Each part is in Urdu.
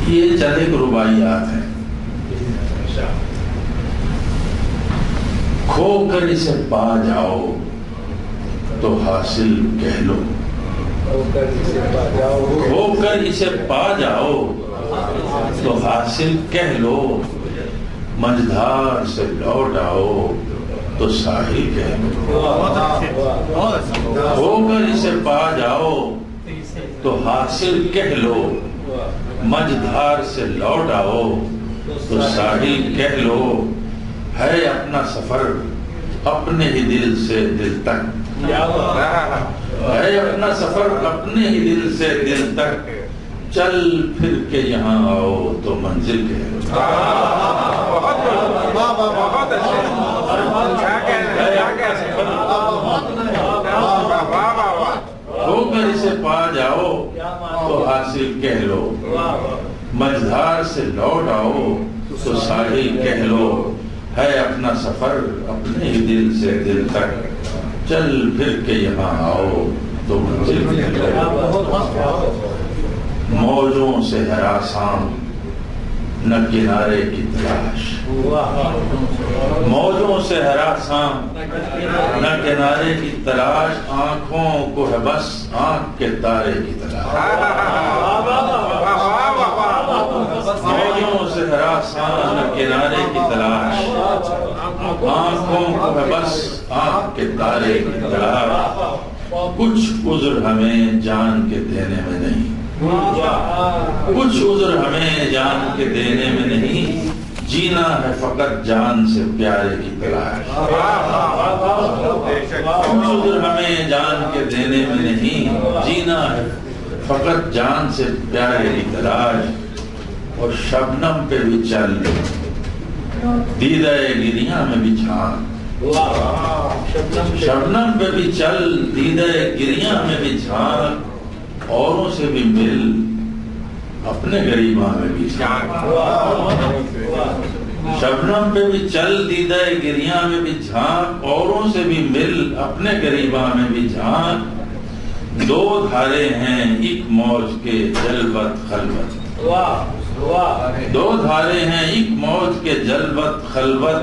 یہ چند ایک رباعیات ہیں. کھو کر اسے پا جاؤ تو حاصل کہہ لو، کھو کر اسے پا جاؤ تو حاصل کہہ لو، مجھدار سے لوٹ آؤ تو ساحل کہہ لو. کھو کر اسے پا جاؤ تو حاصل کہہ لو، مجھدار سے لوٹ آؤ تو ساحل کہہ لو. ہے اپنا سفر اپنے ہی دل سے دل تک، ہے اپنا سفر اپنے ہی دل سے دل تک، چل پھر کے یہاں آؤ تو منزل کہہ لو. ہو کر اسے پا جاؤ تو حاصل کہہ لو، مجھدار سے لوٹ آؤ تو ساحل کہہ لو. ہے اپنا سفر اپنے ہی دل سے دل تک، چل پھر کے یہاں آؤ تو منزل کہہ لو. موجوں سے ہراساں نہ کنارے کی تلاش، موجوں سے ہراساں نہ کنارے کی تلاش، آنکھوں کو ہے بس آنکھ کے تارے کی تلاش. موجوں سے ہراساں نہ کنارے کی تلاش، آنکھوں کو ہے بس آنکھ کے تارے کی تلاش. کچھ عذر ہمیں جان کے دینے میں نہیں، کچھ عذر ہمیں جان کے دینے میں نہیں، جینا ہے فقط جان سے پیارے کی تلاش. کچھ عذر ہمیں جان کے دینے میں نہیں، جینا ہے فقط جان سے پیارے کی تلاش. اور شبنم پہ بھی چل دیدہ گریاں میں بھی جھانک، شبنم پہ بھی چل دیدہ گریاں میں بھی جھانک، اوروں سے بھی مل اپنے غریباں میں بھی جھانک. شبنم پہ بھی چل دیدہ گریاں میں بھی جھانک، اوروں سے بھی مل اپنے غریباں میں بھی جھانک. دو دھارے ہیں ایک موج کے جلوت خلوت، دو دھارے ہیں ایک موج کے جلوت خلوت،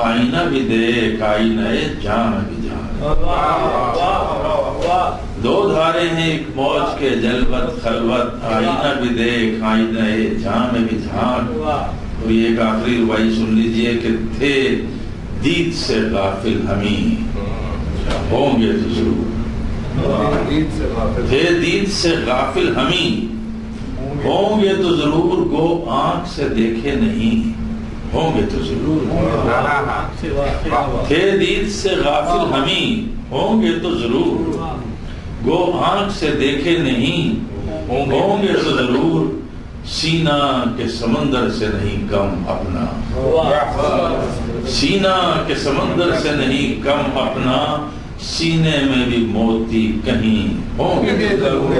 آئینہ بھی دیکھ آئینہ جاں میں بھی جان. دو دھارے ہیں ایک موج کے جلوت خلوت، آئینہ بھی دیکھ آئینہ جاں میں بھی جان. تو یہ ایک آخری رباعی سن لیجئے کہ تھے دید سے غافل ہمیں ہوں گے تو ضرور، تھے دید سے غافل ہمیں ہوں گے تو ضرور، گو آنکھ سے دیکھے نہیں ہوں گے تو ضرور. تھے دید سے غافل ہمیں ہوں گے تو ضرور، گو آنکھ سے دیکھے نہیں ہوں گے تو ضرور. سینہ کے سمندر سے نہیں کم اپنا، سینہ کے سمندر سے نہیں کم اپنا، سینے میں بھی موتی کہیں ہوں گے تو ضرور.